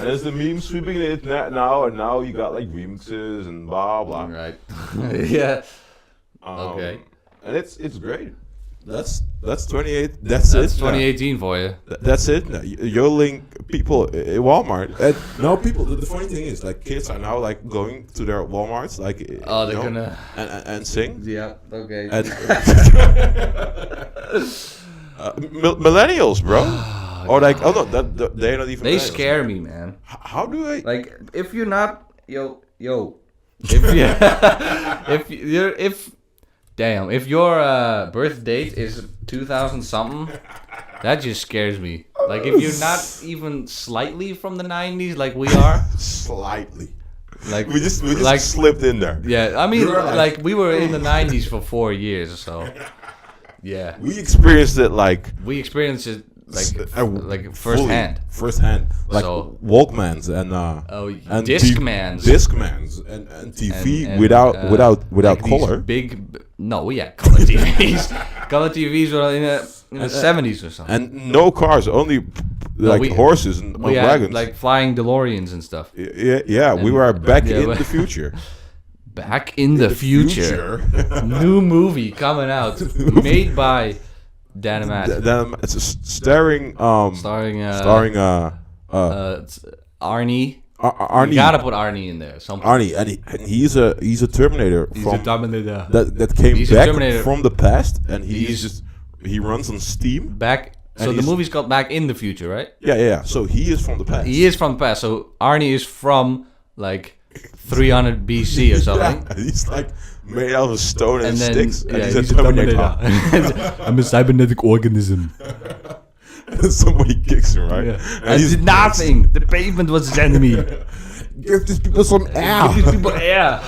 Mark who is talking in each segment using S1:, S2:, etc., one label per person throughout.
S1: And there's the meme sweeping the internet now, and now you got like remixes and blah blah.
S2: Right. Yeah. Okay.
S1: And it's great. That's 28. That's it.
S2: 2018 for you.
S1: That's it. Yodeling people at Walmart. And no, people. The funny thing is, like, kids are now like going to their Walmarts, like,
S2: they're gonna
S1: and sing.
S2: Yeah. Okay.
S1: And millennials, bro. Or like, oh no, they're not even.
S2: They scare me, man.
S1: How do I?
S2: Like, if you're not, yo, if your birth date is 2000 something, that just scares me. Like, if you're not even slightly from the 90s, like we are,
S1: slightly.
S2: like
S1: We just
S2: like,
S1: slipped in there.
S2: Yeah, I mean,
S1: You're
S2: like we were in the 90s for 4 years, so yeah,
S1: We experienced it like
S2: we experienced it like
S1: fully,
S2: firsthand.
S1: like
S2: So-
S1: Walkmans and and
S2: Discmans.
S1: Discmans and TV
S2: And,
S1: without
S2: like these
S1: color.
S2: color TVs. Color TVs were in the 70s or something.
S1: And no cars, only horses and
S2: We had
S1: wagons.
S2: like flying DeLoreans and stuff.
S1: Yeah, we
S2: and-
S1: were back
S2: yeah,
S1: in
S2: but-
S1: the future.
S2: Back in the future. New movie coming out, made by Dan and Matt,
S1: Then it's starring
S2: starring it's Arnie.
S1: Arnie.
S2: You gotta put Arnie in there.
S1: Arnie, and he's a Terminator from
S2: Terminator.
S1: that came
S2: He's a
S1: back
S2: Terminator.
S1: from the past, and he runs on Steam.
S2: Back. So
S1: And
S2: the
S1: he's-
S2: movie's called Back in the Future, right?
S1: Yeah. So he is from the past.
S2: He is from the past. So Arnie is from like 300 BC or something.
S1: Yeah, he's like made out of stone and
S2: then
S1: sticks, and he's a
S2: he's
S1: Terminator.
S2: I'm a cybernetic organism.
S1: And somebody kicks him, right?
S2: Yeah.
S1: And
S2: I
S1: he's
S2: did nothing. The pavement was his enemy.
S1: give these people some air.
S2: Give these people air.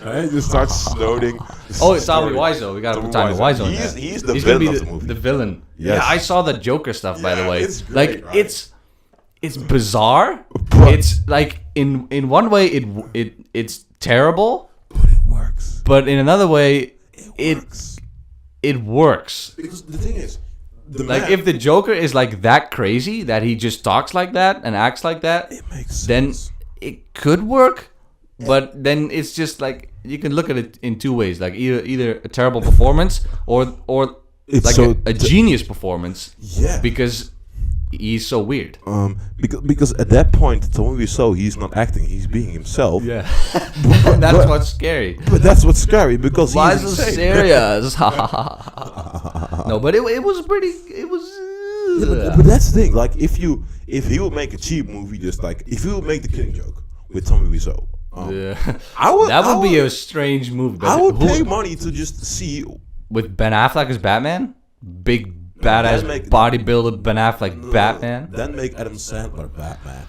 S1: And he just starts snorting.
S2: Oh, it's Tommy Wiseau. We gotta put Tommy Wiseau in there.
S1: He's the
S2: He's
S1: villain
S2: gonna be
S1: of the movie.
S2: the villain.
S1: Yes.
S2: Yeah, I saw the Joker stuff, by the
S1: Yeah,
S2: way.
S1: it's great,
S2: like
S1: right?
S2: it's bizarre.
S1: But-
S2: it's like in one way it's terrible,
S1: But it works.
S2: but in another way
S1: It works.
S2: it works.
S1: Because the thing is,
S2: Like if the Joker is like that crazy that he just talks like that and acts like that,
S1: it makes
S2: then
S1: sense.
S2: it could work. But then it's just like you can look at it in two ways, like either a terrible performance or
S1: It's
S2: like
S1: so
S2: a genius performance.
S1: Yeah.
S2: Because he's so weird.
S1: Because at that point, Tommy Wiseau, he's not acting; he's being himself.
S2: Yeah. And that's what's scary.
S1: But that's what's scary because
S2: Why
S1: he's
S2: so
S1: insane.
S2: serious? No, but it was pretty. It was.
S1: But that's the thing. Like, if he would make a cheap movie, just like if he would make the Killing Joke with Tommy Wiseau,
S2: Yeah.
S1: I
S2: Would be
S1: would-
S2: a strange movie.
S1: I would pay money to just see.
S2: With Ben Affleck as Batman, big badass
S1: Then make-
S2: bodybuilder Ben Affleck Batman.
S1: Then make Adam Sandler Batman.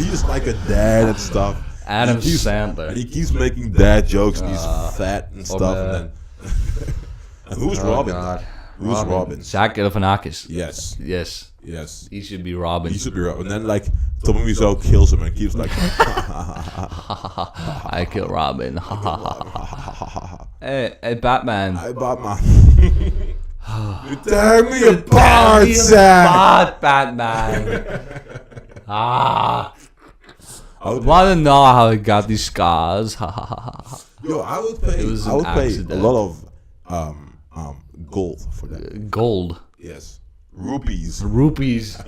S1: He's like a dad and stuff.
S2: Adam
S1: He keeps-
S2: Sandler.
S1: And he keeps making dad jokes and he's fat and stuff.
S2: man.
S1: And then, and who's Robin?
S2: God.
S1: Who's Robin?
S2: Zach Galifianakis.
S1: Yes.
S2: Yes. He should be Robin.
S1: He should be Robin. And then like Tommy Wiseau kills him and keeps like.
S2: I kill Robin. Hey, Batman.
S1: Hi, Batman. You tear me apart, Sam.
S2: Apart, Batman. I
S1: I would,
S2: want to know how he got these scars.
S1: yo, I would pay.
S2: It was
S1: I
S2: an
S1: would pay
S2: accident.
S1: a lot of gold for that.
S2: Gold.
S1: Yes, rupees.
S2: Rupees.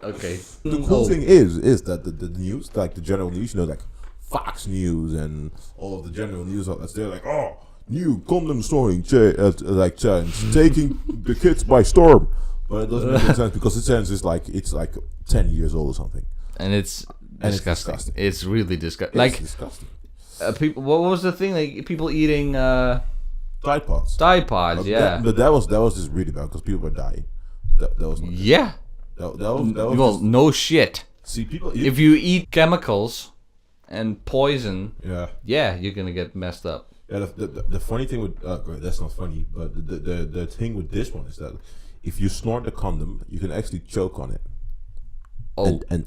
S2: Okay.
S1: The cool thing is that the news, like the general news, you know, like Fox News and all of the general news outlets, they're like, oh, new condom storing challenge taking the kids by storm. But it doesn't make any sense because it says it's like 10 years old or something.
S2: And it's
S1: And it's
S2: disgusting.
S1: disgusting.
S2: It's really disgusting.
S1: It's
S2: Like
S1: disgusting.
S2: people. What was the thing? Like people eating
S1: Tide Pods.
S2: Tide Pods. Yeah.
S1: But that was just really bad because people were dying. That was not good.
S2: Yeah.
S1: That was
S2: Well,
S1: just,
S2: no shit.
S1: see people.
S2: If you eat chemicals and poison,
S1: Yeah.
S2: you're gonna get messed up.
S1: Yeah, the funny thing with that's not funny, but the thing with this one is that if you snort a condom, you can actually choke on it
S2: Oh,
S1: and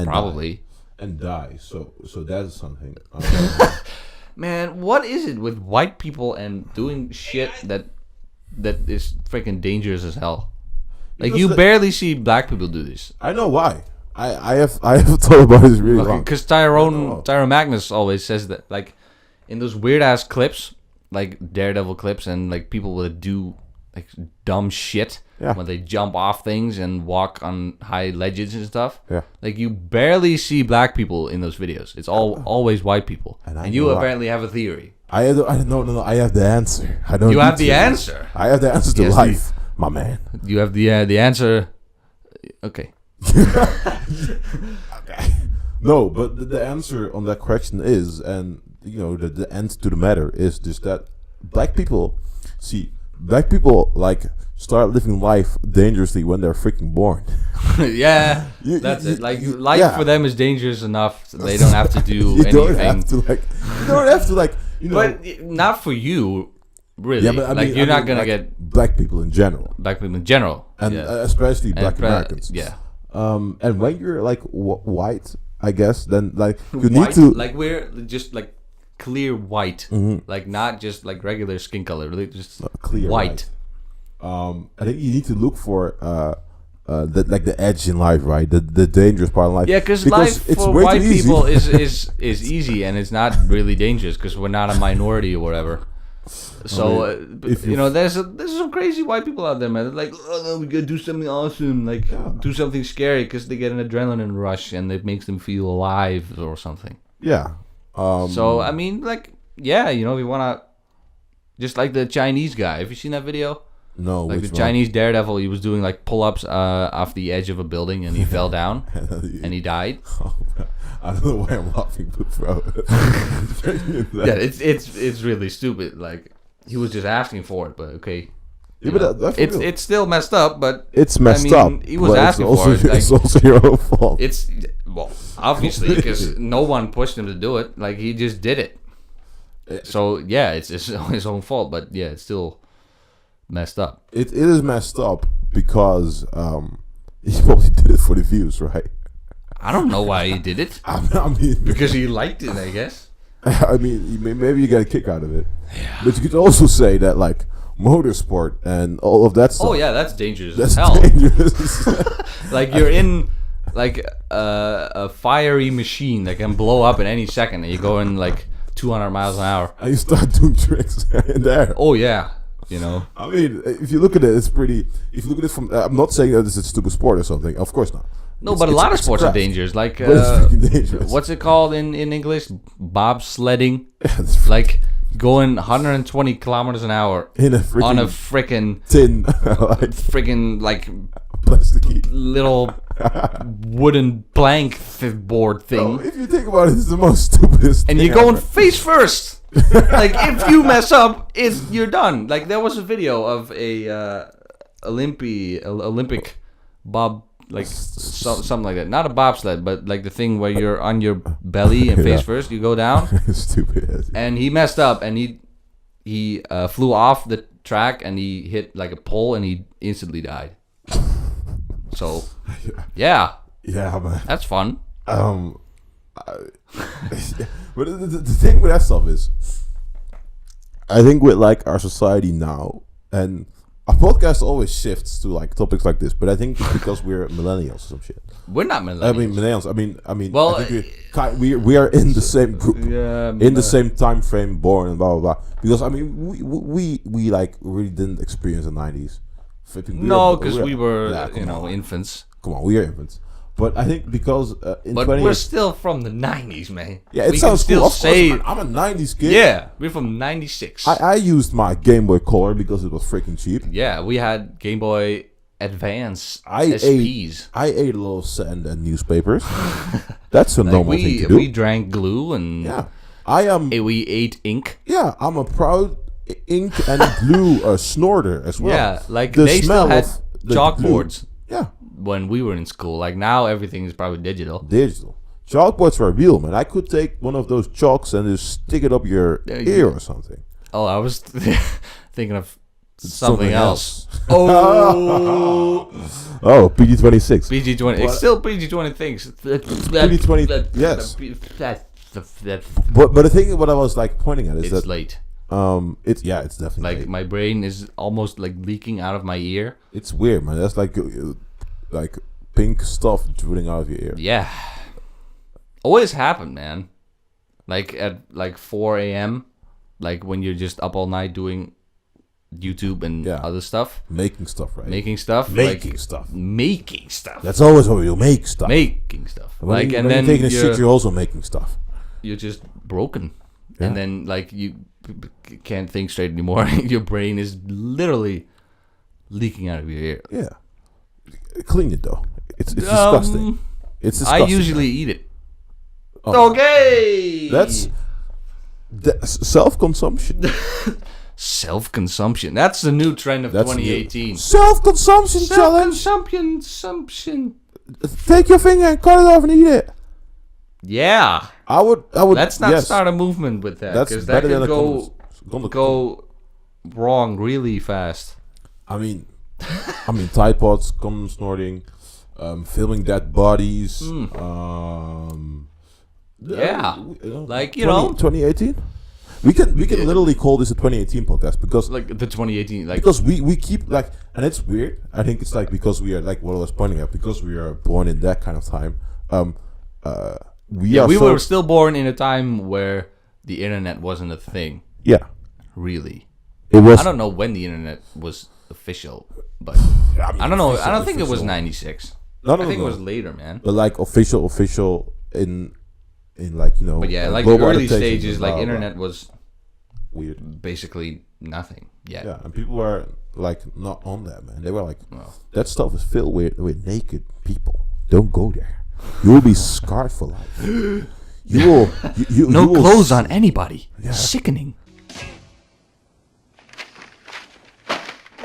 S2: probably.
S1: and die. So that is something.
S2: Man, what is it with white people and doing shit that is freaking dangerous as hell? Like
S1: Because
S2: you barely see black people do this.
S1: I know why. I have thought about this really long.
S2: Because Tyrone Magnus always says that, like, in those weird ass clips, like Daredevil clips, and like people would do like dumb shit when they jump off things and walk on high ledges and stuff.
S1: Yeah.
S2: Like you barely see black people in those videos. It's always white people. And you apparently have a theory.
S1: I have the answer. I don't.
S2: You have the answer.
S1: I have the answer to life, my man.
S2: You have the answer. Okay.
S1: Okay. No, but the answer on that question is, and the end to the matter is just that black people like start living life dangerously when they're freaking born.
S2: Yeah, that's it. Like life for them is dangerous enough. So they don't have to do anything.
S1: You don't have to like.
S2: But not for you, really. Yeah, but you're not gonna get
S1: black people in general.
S2: And
S1: especially black Americans.
S2: Yeah.
S1: And when you're like white, I guess, then like you
S2: white,
S1: need to
S2: like we're just like clear white, like not just like regular skin color, really just
S1: clear white. I think you need to look for the edge in life, right? The dangerous part in life.
S2: Yeah, because life for white people is easy, and it's not really dangerous because we're not a minority or whatever. So there's some crazy white people out there, man. They're like, oh no, we gotta do something awesome, like do something scary, because they get an adrenaline rush and it makes them feel alive or something.
S1: Yeah.
S2: So I mean, like, if you wanna, just like the Chinese guy. Have you seen that video?
S1: No.
S2: Like the Chinese Daredevil, he was doing like pull-ups off the edge of a building, and he fell down and he died.
S1: Oh, I don't know why I'm laughing, but bro.
S2: Yeah, it's really stupid. Like he was just asking for it, but okay.
S1: Yeah, but
S2: it's still messed up, but
S1: it's messed up.
S2: He was asking for it. Like,
S1: it's also your own fault.
S2: It's obviously because no one pushed him to do it. Like he just did it. So yeah, it's his own fault, but yeah, it's still messed up.
S1: It is messed up because he probably did it for the views, right?
S2: I don't know why he did it.
S1: I mean,
S2: because he liked it, I guess.
S1: I mean, maybe you get a kick out of it. Yeah. But you could also say that, like, motorsport and all of that stuff.
S2: Oh yeah, that's dangerous.
S1: That's
S2: as hell.
S1: Dangerous.
S2: Like you're in like a fiery machine that can blow up at any second, and you go in like 200 miles an hour.
S1: And you start doing tricks in there.
S2: Oh yeah.
S1: I mean, if you look at it, it's pretty. If you look at it from, I'm not saying that this is a stupid sport or something. Of course not.
S2: No, but a lot of sports are dangerous. Like,
S1: dangerous.
S2: What's it called in English? Bobsledding. Like going 120 kilometers an hour on a freaking
S1: tin,
S2: freaking like
S1: plasticky
S2: little wooden plank board thing.
S1: No, if you think about it, it's the most stupidest.
S2: And you're going face first. Like if you mess up, you're done. Like there was a video of a Olympic bob, like something like that. Not a bobsled, but like the thing where you're on your belly and face first. You go down.
S1: Stupid.
S2: And he messed up, and he flew off the track, and he hit like a pole, and he instantly died. So yeah,
S1: man,
S2: that's fun.
S1: But the thing with that stuff is, I think with like our society now, and our podcast always shifts to like topics like this, but I think it's because we're millennials or some shit.
S2: We're not millennials.
S1: I mean,
S2: well,
S1: I think we are in the same group, in the same time frame, born and blah blah blah. Because I mean, we like really didn't experience the 90s.
S2: No, because we were infants.
S1: Come on, we are infants. But I think because
S2: we're still from the 90s, man.
S1: Yeah, it sounds cool. Of course, I'm a 90s kid.
S2: Yeah, we're from 96.
S1: I used my Game Boy Color because it was freaking cheap.
S2: Yeah, we had Game Boy Advance SPs.
S1: I ate a little sand and newspapers. That's a normal thing to do.
S2: We drank glue and we ate ink.
S1: Yeah, I'm a proud ink and glue snorter as well.
S2: Yeah, like they still had chalkboards.
S1: Yeah.
S2: When we were in school, like now everything is probably digital.
S1: Chalkboards were real, man. I could take one of those chalks and just stick it up your ear or something.
S2: Oh, I was thinking of something else. Oh,
S1: PG-26.
S2: PG-20. It's still PG-20 things.
S1: PG-20. Yes. But the thing, what I was like pointing at is
S2: it's late.
S1: It's definitely
S2: like
S1: late.
S2: My brain is almost like leaking out of my ear.
S1: It's weird, man. That's like pink stuff drooling out of your ear.
S2: Yeah. Always happen, man. Like at 4 a.m., like when you're just up all night doing YouTube and other stuff.
S1: Making stuff, right?
S2: Making stuff.
S1: Making stuff.
S2: Making stuff.
S1: That's always what we do, make stuff.
S2: Making stuff.
S1: When you're taking a shit, you're also making stuff.
S2: You're just broken. Yeah. And then like you can't think straight anymore. Your brain is literally leaking out of your ear.
S1: Yeah. Clean it though. It's disgusting. It's disgusting.
S2: I usually eat it. Oh. Okay.
S1: That's self-consumption.
S2: Self-consumption. That's the new trend of 2018.
S1: Self-consumption challenge.
S2: Self-consumption.
S1: Take your finger and cut it off and eat it.
S2: Yeah.
S1: I would.
S2: Let's not start a movement with that, because that could go wrong really fast.
S1: I mean, Tide Pods, condom snorting, filming dead bodies.
S2: Yeah, like
S1: 2018. We can literally call this a 2018 podcast because
S2: like the 2018
S1: because we keep like, and it's weird. I think it's like because we are like what I was pointing out, because we are born in that kind of time. We
S2: were still born in a time where the internet wasn't a thing.
S1: Yeah,
S2: really.
S1: It was.
S2: I don't know when the internet was official, but I don't know. I don't think it was 96. I think it was later, man.
S1: But like official in like
S2: But yeah, like the early stages, like internet was
S1: weird,
S2: basically nothing. Yeah,
S1: and people were like not on that, man. They were like, that stuff is filled with naked people. Don't go there. You will be scarred for life. You will.
S2: No clothes on anybody. Yeah. Sickening.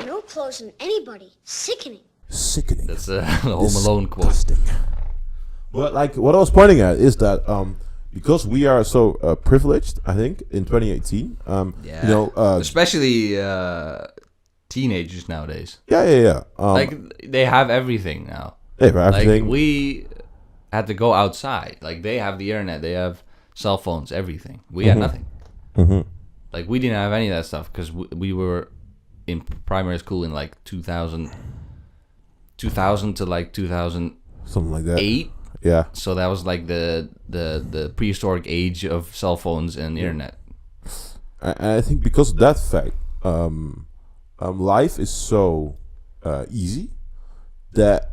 S3: No clothes on anybody. Sickening.
S2: That's a Home Alone quote.
S1: But like what I was pointing at is that because we are so privileged, I think in 2018,
S2: especially teenagers nowadays.
S1: Yeah.
S2: Like they have everything now.
S1: They have everything.
S2: Like we had to go outside. Like they have the internet, they have cell phones, everything. We had nothing. Like we didn't have any of that stuff because we were in primary school in like 2000 to like 2000
S1: something like that.
S2: 8.
S1: Yeah.
S2: So that was like the prehistoric age of cell phones and internet.
S1: I think because of that fact, life is so easy that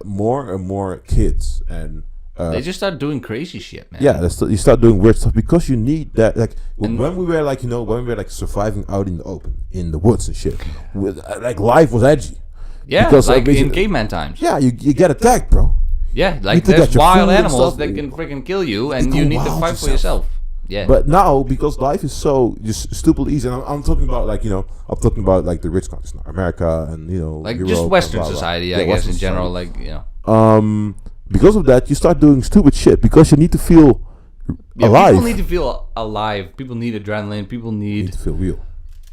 S1: more and more kids and
S2: they just start doing crazy shit, man.
S1: Yeah, you start doing weird stuff because you need that. Like when we were like when we were like surviving out in the open, in the woods and shit, like life was edgy.
S2: Yeah, because like in caveman times.
S1: Yeah, you get attacked, bro.
S2: Yeah, like there's wild animals that can freaking kill you, and you need to fight for yourself. Yeah.
S1: But now, because life is so just stupidly easy, and I'm talking about like I'm talking about like the rich countries, America, and
S2: like
S1: Europe,
S2: just Western society, I guess in general, like
S1: because of that, you start doing stupid shit because you need to feel alive.
S2: People need to feel alive. People need adrenaline. People need
S1: to feel real.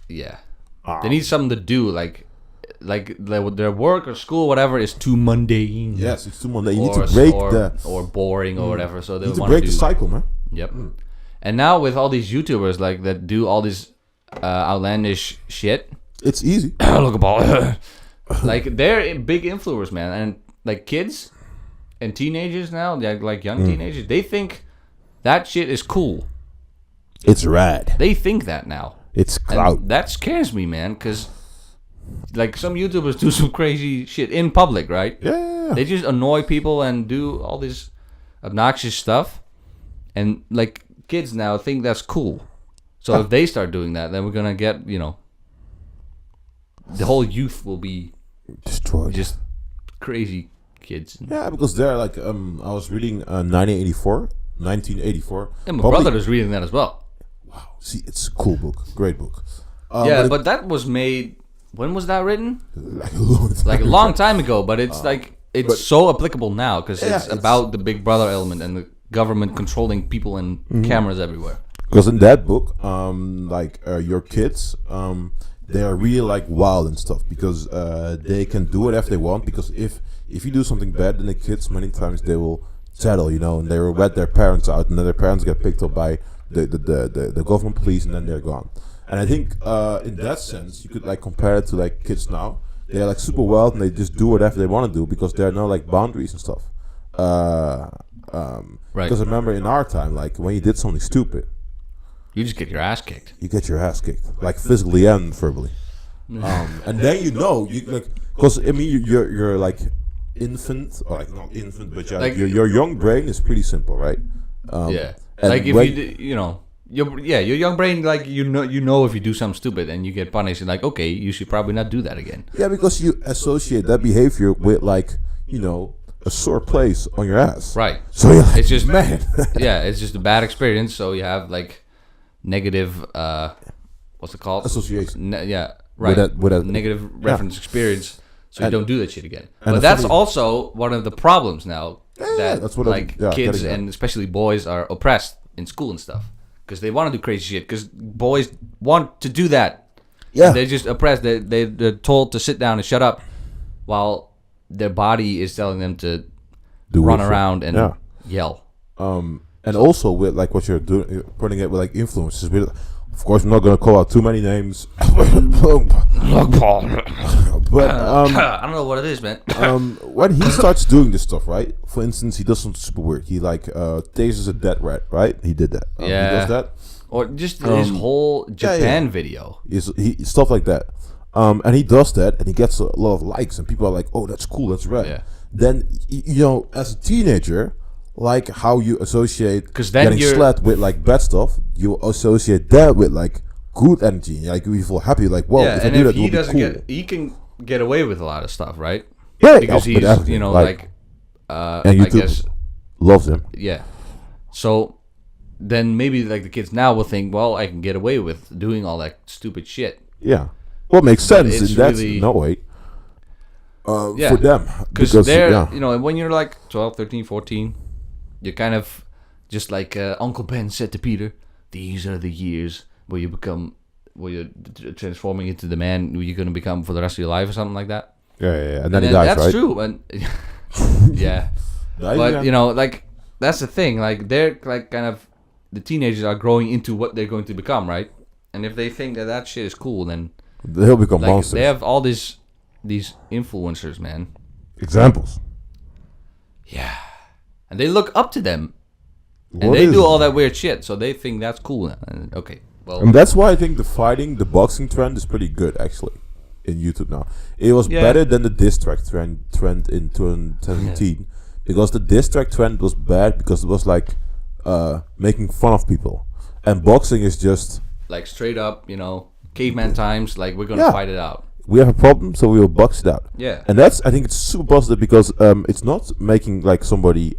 S2: Yeah, they need something to do, like their work or school, whatever, is too mundane.
S1: Yes, it's too mundane. You need to break
S2: or boring or whatever. So they
S1: need to break the cycle, man.
S2: Yep. And now with all these YouTubers like that do all this outlandish shit,
S1: it's easy.
S2: Look about like they're big influencers, man, and like kids and teenagers now, like young teenagers, they think that shit is cool.
S1: It's rad.
S2: They think that now.
S1: It's clout.
S2: And that scares me, man, because like some YouTubers do some crazy shit in public, right?
S1: Yeah.
S2: They just annoy people and do all this obnoxious stuff, and like kids now think that's cool. So if they start doing that, then we're gonna get the whole youth will be
S1: destroyed.
S2: Just crazy kids.
S1: Yeah, because they're like I was reading 1984.
S2: And my brother is reading that as well.
S1: Wow, see, it's a cool book, great book.
S2: But that was made. When was that written? Like a long time ago, but it's it's so applicable now because it's about the Big Brother element and the government controlling people and cameras everywhere.
S1: Because in that book, your kids, they are really like wild and stuff because they can do whatever they want. Because if you do something bad, then the kids many times they will settle, and they will rat their parents out, and then their parents get picked up by the government police, and then they're gone. And I think in that sense, you could like compare it to like kids now. they're like super wild and they just do whatever they want to do because there are no like boundaries and stuff.
S2: Right.
S1: Because I remember in our time, like when you did something stupid,
S2: you just get your ass kicked.
S1: You get your ass kicked, like physically and verbally. And then you like, because I mean you're like infant, or like not infant, but like your young brain is pretty simple, right?
S2: Like if your young brain, like you know if you do something stupid and you get punished, and like okay, you should probably not do that again.
S1: Yeah, because you associate that behavior with like a sore place on your ass,
S2: right?
S1: So you're like,
S2: it's just
S1: man,
S2: it's just a bad experience. So you have like negative, what's it called?
S1: Association.
S2: Right. With a negative reference experience. So you don't do that shit again. But that's also one of the problems now that's what kids and especially boys are oppressed in school and stuff because they want to do crazy shit because boys want to do that.
S1: Yeah,
S2: and they're just oppressed. They're told to sit down and shut up while their body is telling them to run around and yell.
S1: And also with like what you're doing, putting it with like influences. Of course, I'm not gonna call out too many names. But
S2: I don't know what it is, man.
S1: When he starts doing this stuff, right? For instance, he does something super weird. He like tases a dead rat, right? He did that. He does that.
S2: Or just his whole Japan video.
S1: He stuff like that. And he does that, and he gets a lot of likes, and people are like, "Oh, that's cool, that's rad."
S2: Yeah.
S1: Then as a teenager, like how you associate
S2: then
S1: getting slapped with like bad stuff, you associate that with like good energy. Like you feel happy, like whoa.
S2: Yeah,
S1: if
S2: and
S1: I do
S2: if
S1: that,
S2: he doesn't
S1: cool.
S2: he can get away with a lot of stuff, right?
S1: Yeah,
S2: because he's
S1: and
S2: I
S1: YouTube
S2: guess
S1: loves him.
S2: Yeah. So then maybe like the kids now will think, well, I can get away with doing all that stupid shit.
S1: Yeah. Well, it makes sense in that
S2: really,
S1: no way. For them.
S2: Because they're, when you're like 12, 13, 14, you're kind of just like Uncle Ben said to Peter, these are the years where you're transforming into the man who you're going to become for the rest of your life or something like that.
S1: Yeah. And then he dies,
S2: that's
S1: right?
S2: That's true. And yeah. But, like, that's the thing. Like, they're like kind of, the teenagers are growing into what they're going to become, right? And if they think that shit is cool, then
S1: they'll become monsters.
S2: They have all these influencers, man.
S1: Examples.
S2: Yeah. And they look up to them. And they do all that weird shit, so they think that's cool now. And, okay, well.
S1: And that's why I think the boxing trend is pretty good, actually, in YouTube now. It was better than the diss track trend in 2017. Because the diss track trend was bad because it was like making fun of people. And boxing is just...
S2: like straight up, caveman times, like we're going to fight it out.
S1: We have a problem, so we will box it out.
S2: Yeah.
S1: And I think it's super positive because it's not making like somebody,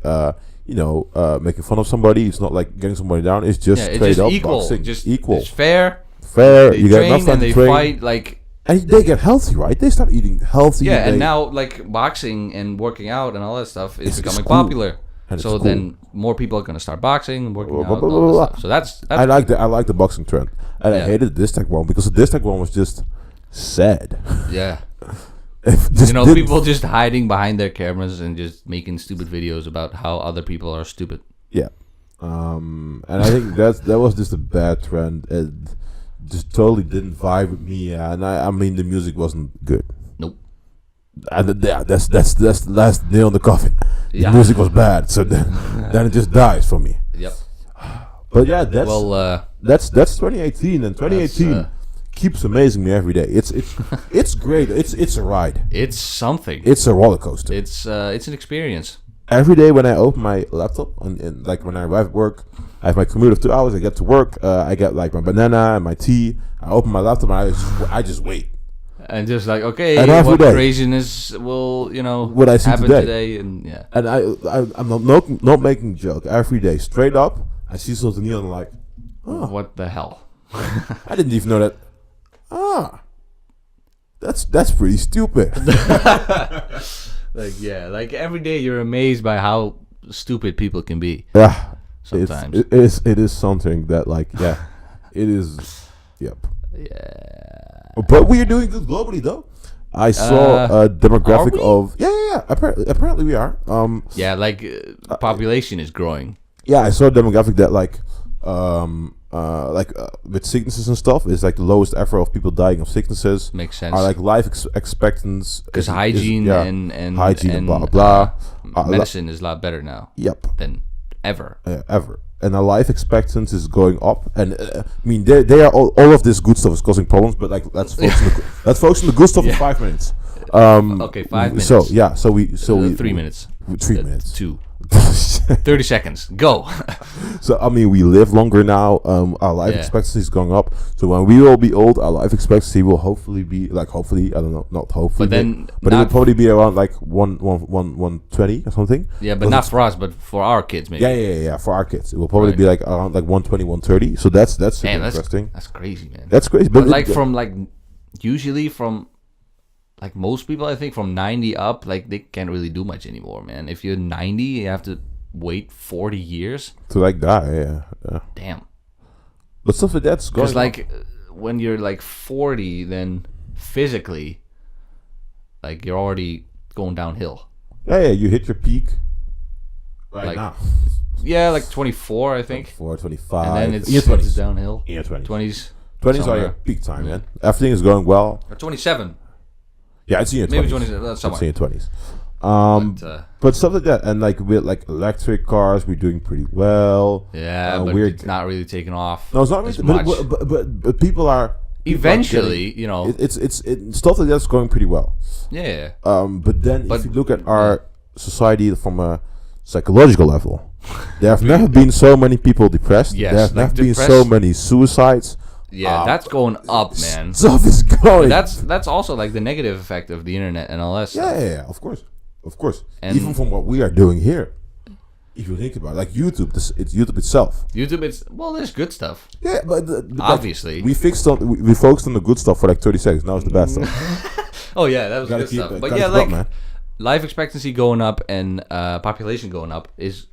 S1: making fun of somebody. It's not like getting somebody down. It's just straight up
S2: equal.
S1: boxing.
S2: Just
S1: equal.
S2: It's fair.
S1: Fair.
S2: They
S1: you
S2: train
S1: get enough time
S2: and
S1: to
S2: they
S1: train.
S2: fight like.
S1: And they get healthy, right? They start eating healthy.
S2: Yeah, and now like boxing and working out and all that stuff is becoming
S1: cool.
S2: popular.
S1: And
S2: so then more people are going to start boxing and working out.
S1: Blah, blah, blah.
S2: So that's
S1: I like the boxing trend, and I hated the diss track one because the diss track one was just sad.
S2: Yeah.
S1: Just
S2: people just hiding behind their cameras and just making stupid videos about how other people are stupid.
S1: Yeah. And I think that was just a bad trend. It just totally didn't vibe with me. And I mean the music wasn't good.
S2: Nope.
S1: And that's the last nail in the coffin.
S2: Yeah.
S1: The music was bad, so then it just dies for me.
S2: Yep.
S1: But yeah, that's 2018, and 2018 keeps amazing me every day. It's great. It's a ride.
S2: It's something.
S1: It's a roller coaster.
S2: It's an experience.
S1: Every day when I open my laptop and like when I arrive at work, I have my commute of 2 hours. I get to work. I get like my banana and my tea. I open my laptop and I just wait.
S2: And just like, okay, what craziness will
S1: what I see
S2: happen today? And yeah.
S1: And I'm not making a joke. Every day, straight up, I see something new and I'm like, oh,
S2: what the hell?
S1: I didn't even know that. That's pretty stupid.
S2: Like every day you're amazed by how stupid people can be.
S1: Yeah,
S2: sometimes
S1: it is something that it is. Yep.
S2: Yeah.
S1: But we are doing good globally, though. I saw a demographic of Apparently we are.
S2: Population is growing.
S1: Yeah, I saw a demographic that with sicknesses and stuff, is like the lowest ever of people dying of sicknesses.
S2: Makes sense.
S1: Are like life expectancy
S2: because hygiene and
S1: hygiene and blah blah.
S2: Medicine is a lot better now.
S1: Yep.
S2: Than ever.
S1: Ever. And our life expectancy is going up, and I mean, they are all of this good stuff is causing problems. But like, let's focus on the good stuff in 5 minutes.
S2: Okay, 5 minutes.
S1: So we
S2: 3 minutes.
S1: 3 minutes.
S2: 2. 30 seconds. Go.
S1: So I mean, we live longer now. Our life expectancy is going up. So when we will be old, our life expectancy will hopefully be I don't know, not hopefully, but it will probably be around like 120 or something.
S2: Yeah, but not for us, but for our kids maybe.
S1: Yeah. For our kids, it will probably be like around like 120, 130. So that's interesting.
S2: That's crazy, man.
S1: That's crazy,
S2: but like usually from. Like most people, I think from 90 up, like they can't really do much anymore, man. If you're 90, you have to wait 40 years
S1: to like die. Yeah.
S2: Damn.
S1: But stuff like that's going.
S2: Because like when you're like 40, then physically, like you're already going downhill.
S1: Yeah. You hit your peak right now.
S2: Yeah, like 24, I think.
S1: 24, 25.
S2: And then it's downhill.
S1: Yeah,
S2: 20s.
S1: 20s are your peak time, man. Everything is going well.
S2: Or 27.
S1: Yeah, it's in your 20s.
S2: Maybe 20s. That's
S1: it's in your 20s. But stuff like that, and like with like electric cars, we're doing pretty well.
S2: Yeah, but it's not really taking off.
S1: No, it's not really. But people are
S2: eventually, you know,
S1: it's stuff like that's going pretty well.
S2: Yeah.
S1: But then if you look at our society from a psychological level, there have never been so many people depressed.
S2: Yes,
S1: there have never been so many suicides.
S2: Yeah, that's going up, man.
S1: Stuff is going.
S2: But that's also like the negative effect of the internet and all that stuff.
S1: Yeah, of course. And even from what we are doing here, if you think about it, like YouTube, it's YouTube itself.
S2: There's good stuff.
S1: Yeah, but
S2: obviously
S1: like, we focused on the good stuff for like 30 seconds. Now it's the bad stuff.
S2: Oh yeah, that was good stuff. But yeah, like life expectancy going up and population going up is,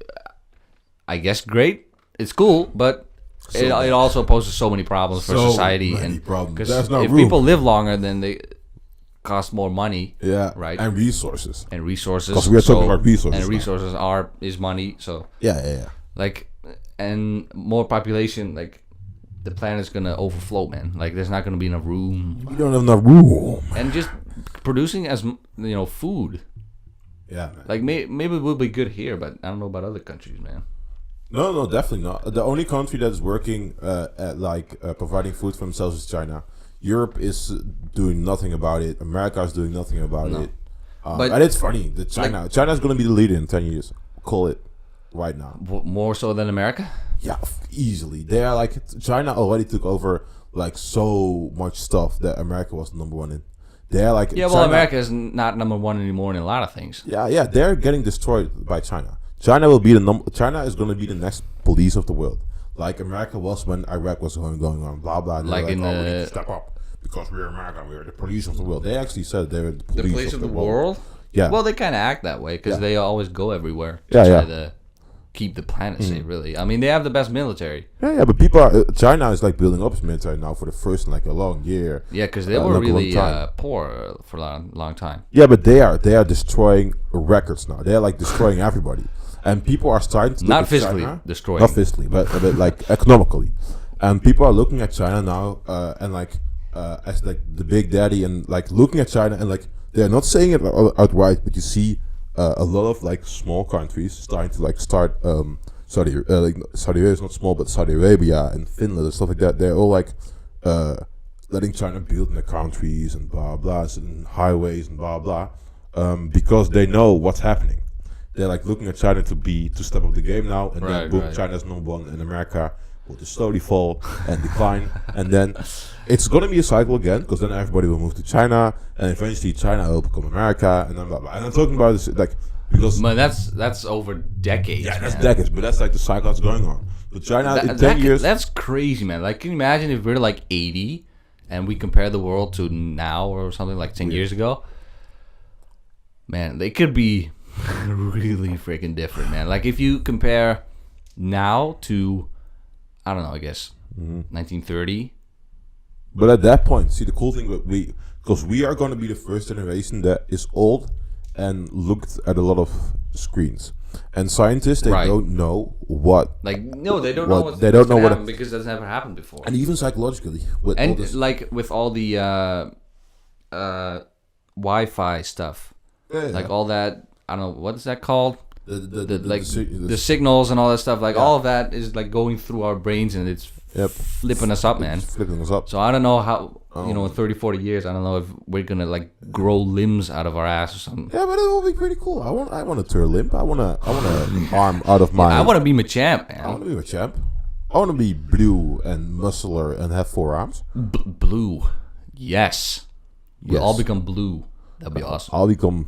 S2: I guess, great. It's cool, but. It also poses so many problems for society, because if people live longer, then they cost more money.
S1: Yeah,
S2: right.
S1: And resources.
S2: Because
S1: we are talking about resources.
S2: And resources is money. So
S1: yeah.
S2: Like, and more population, like the planet's gonna overflow, man. Like there's not gonna be enough room.
S1: We don't have enough room.
S2: And just producing food.
S1: Yeah, man.
S2: Like maybe we'll be good here, but I don't know about other countries, man.
S1: No, definitely not. The only country that is working at providing food for themselves is China. Europe is doing nothing about it. America is doing nothing about it. And it's funny that China is going to be the leader in 10 years. Call it right now.
S2: More so than America?
S1: Yeah, easily. They are like China already took over like so much stuff that America was number one in. They're like
S2: America is not number one anymore in a lot of things.
S1: Yeah, they're getting destroyed by China. China will be China is going to be the next police of the world, like America was when Iraq was going on. Blah blah. We need to step up because we're America. We're the police of the world. They actually said they're the police of the world. Yeah.
S2: Well, they kind of act that way because they always go everywhere to try to keep the planet safe. Really, I mean, they have the best military.
S1: Yeah. But China is like building up its military now for the first like a long year.
S2: Yeah, because they were really poor for a long time.
S1: Yeah, but they are destroying records now. They are like destroying everybody. And people are starting to
S2: not physically destroying,
S1: not physically, but like economically, and people are looking at China now, and like as like the big daddy, and like looking at China, and like they're not saying it outright, but you see a lot of like small countries starting to like start Saudi Arabia is not small, but Saudi Arabia and Finland and stuff like that. They're all like letting China build in their countries and blah blah, and highways and blah blah, because they know what's happening. They're like looking at China to step up the game now, and then boom, China's number one, and America will just slowly fall and decline, and then it's gonna be a cycle again, because then everybody will move to China, and eventually China will become America, and then blah blah. And I'm talking about this like because
S2: that's over decades.
S1: Yeah, that's decades, but that's like the cycle that's going on. But China in 10 years,
S2: that's crazy, man. Like, can you imagine if we're like 80 and we compare the world to now or something like 10 years ago? Man, they could be really freaking different, man. Like if you compare now to, I don't know, I guess 1930.
S1: But at that point, see the cool thing because we are going to be the first generation that is old and looked at a lot of screens. And scientists, they don't know what.
S2: Like, no, they don't know what's
S1: they don't know what
S2: happen because that's never happened before.
S1: And even psychologically, with
S2: and
S1: all this,
S2: like with all the Wi-Fi stuff, like all that. I don't know what is that called. The signals and all that stuff. Like all of that is like going through our brains and it's flipping us up, man.
S1: Flipping us up.
S2: So I don't know how. In 30, 40 years, I don't know if we're gonna like grow limbs out of our ass or something.
S1: Yeah, but it will be pretty cool. I want a tur limb. I want an arm out of my.
S2: I want to be Machamp, man.
S1: I want to be Machamp. I want to be blue and muscular and have 4 arms.
S2: Blue, yes. We'll all become blue. That'd be awesome.
S1: I'll become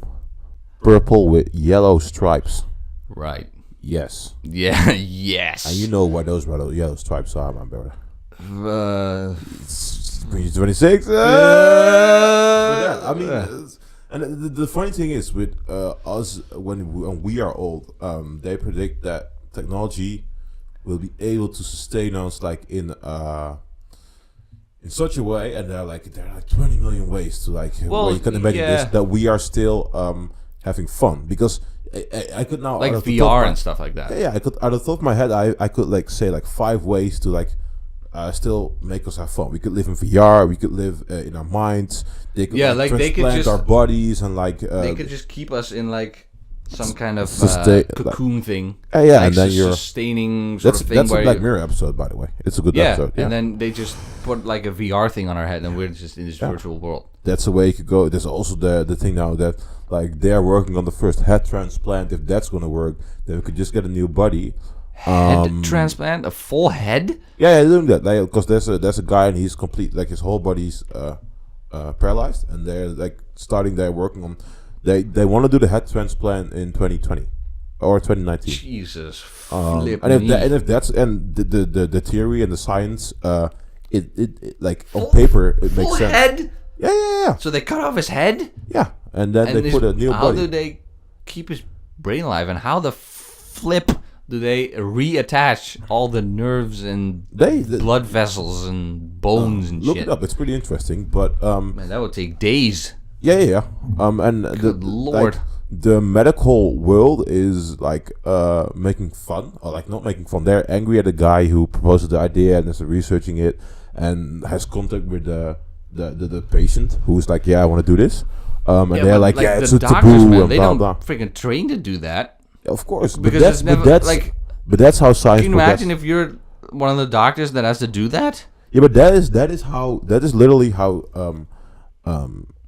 S1: purple with yellow stripes.
S2: Right.
S1: Yes.
S2: Yeah. Yes.
S1: And you know what those yellow stripes are, my brother. 26. I mean, and the funny thing is with us when we are old, they predict that technology will be able to sustain us like in such a way, and there are like 20 million ways to like where you can imagine this that we are still having fun because I could now
S2: like VR and stuff like that.
S1: Yeah, I could out of the top of my head I could like say like 5 ways to like. Still make us have fun. We could live in VR. We could live in our minds. They could
S2: they could just
S1: our bodies and like
S2: they could just keep us in like some kind of cocoon thing.
S1: Yeah,
S2: like
S1: and then you're
S2: sustaining sort of thing.
S1: That's a Black Mirror episode, by the way. It's a good episode. Yeah,
S2: and then they just put like a VR thing on our head, and we're just in this virtual world.
S1: That's the way you could go. There's also the thing now that like they're working on the first head transplant. If that's gonna work, then we could just get a new body.
S2: Head transplant, a full head?
S1: Yeah, they're doing that. Because there's a guy and he's complete, like his whole body's paralyzed, and they're like they're working on. They want to do the head transplant in 2020 or 2019.
S2: Jesus,
S1: and if that's the theory and the science, it like on paper it makes sense.
S2: Head?
S1: Yeah.
S2: So they cut off his head?
S1: Yeah, and then they put a new body.
S2: How do they keep his brain alive? And how the flip do they reattach all the nerves and blood vessels and bones and
S1: look
S2: shit?
S1: Look it up. It's pretty interesting, but
S2: man, that would take days.
S1: Yeah. And
S2: Good Lord.
S1: Like, the medical world is like making fun, or like not making fun. They're angry at the guy who proposed the idea and is researching it and has contact with the patient who's like, I want to do this. And they're like, it's a taboo.
S2: Man, they don't freaking train to do that.
S1: Of course,
S2: because
S1: but that's how science.
S2: Can you imagine if you're one of the doctors that has to do that?
S1: Yeah, but that is literally how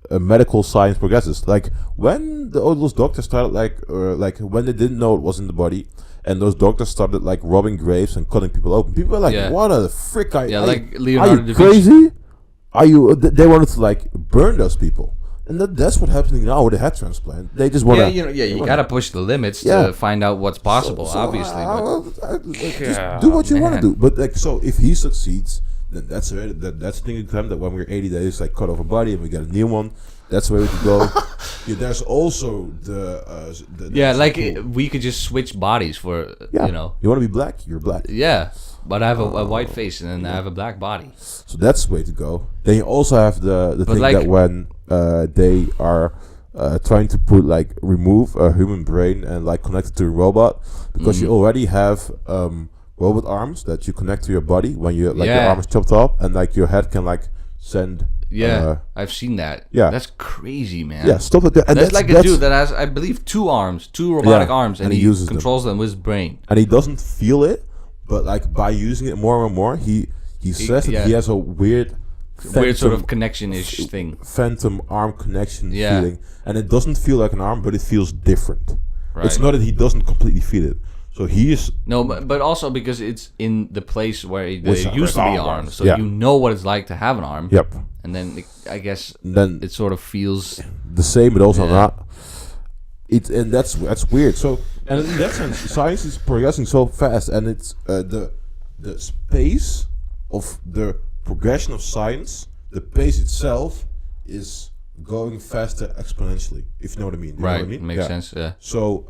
S1: medical science progresses. Like when all those doctors started like when they didn't know it was in the body, and those doctors started like robbing graves and cutting people open. People were like, "What the frick are you?
S2: Like Leonardo
S1: are you crazy? Are you?" They wanted to like burn those people. And that's what's happening now with the head transplant. They just want to...
S2: you got to push the limits to find out what's possible, obviously.
S1: Just do what you want to do. But like, so if he succeeds, then that's the thing in time that when we're 80, they just like cut off a body and we get a new one. That's where we could go. There's also
S2: we could just switch bodies for,
S1: You want to be black? You're black.
S2: Yeah. But I have a white face and then I have a black body.
S1: So that's the way to go. Then you also have the thing that when they are trying to remove a human brain and like connect it to a robot, because you already have robot arms that you connect to your body when you your arm is chopped off, and like your head can like send.
S2: I've seen that.
S1: Yeah,
S2: that's crazy, man.
S1: Yeah, stuff like that. And
S2: that's like a dude that has, I believe, 2 robotic arms, and he uses controls them with his brain.
S1: And he doesn't feel it, but like by using it more and more, he says that he has a weird
S2: sort of connection-ish thing.
S1: Phantom arm connection feeling. And it doesn't feel like an arm, but it feels different. Right. It's not that he doesn't completely feel it. So he is...
S2: No, but also because it's in the place where there used to be arms. So you know what it's like to have an arm.
S1: Yep.
S2: And then I guess it sort of feels...
S1: The same, but also not. And that's weird. So, and in that sense, science is progressing so fast, and it's the space of the progression of science, the pace itself is going faster exponentially, if you know what I mean. You know what I mean?
S2: Makes sense, yeah.
S1: So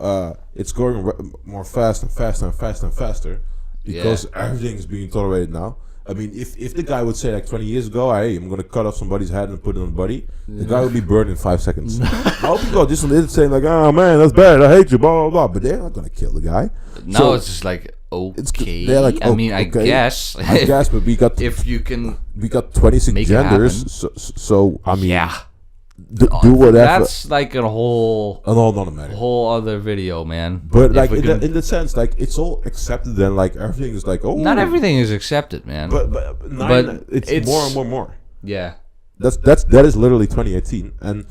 S1: it's going more fast and faster and faster and faster because everything is being tolerated now. I mean, if the guy would say like 20 years ago, hey, I'm gonna cut off somebody's head and put it on the body, the guy would be burned in 5 seconds. Now people are just on the internet saying like, oh man, that's bad, I hate you, blah blah blah. But they're not gonna kill the guy.
S2: Now
S1: So
S2: it's just like, okay.
S1: they're like,
S2: I mean, I
S1: okay.
S2: guess.
S1: I guess, but we got
S2: if you can.
S1: 26
S2: make it happen.
S1: genders. So I mean,
S2: Yeah.
S1: do whatever.
S2: That's like a whole
S1: Another matter.
S2: whole other video, man.
S1: But
S2: If
S1: like
S2: we can-
S1: in the sense, like it's all accepted. Then like everything is like, oh,
S2: not everything is accepted, man.
S1: But it's
S2: it's-
S1: more and more and more.
S2: yeah.
S1: That is literally 2018, and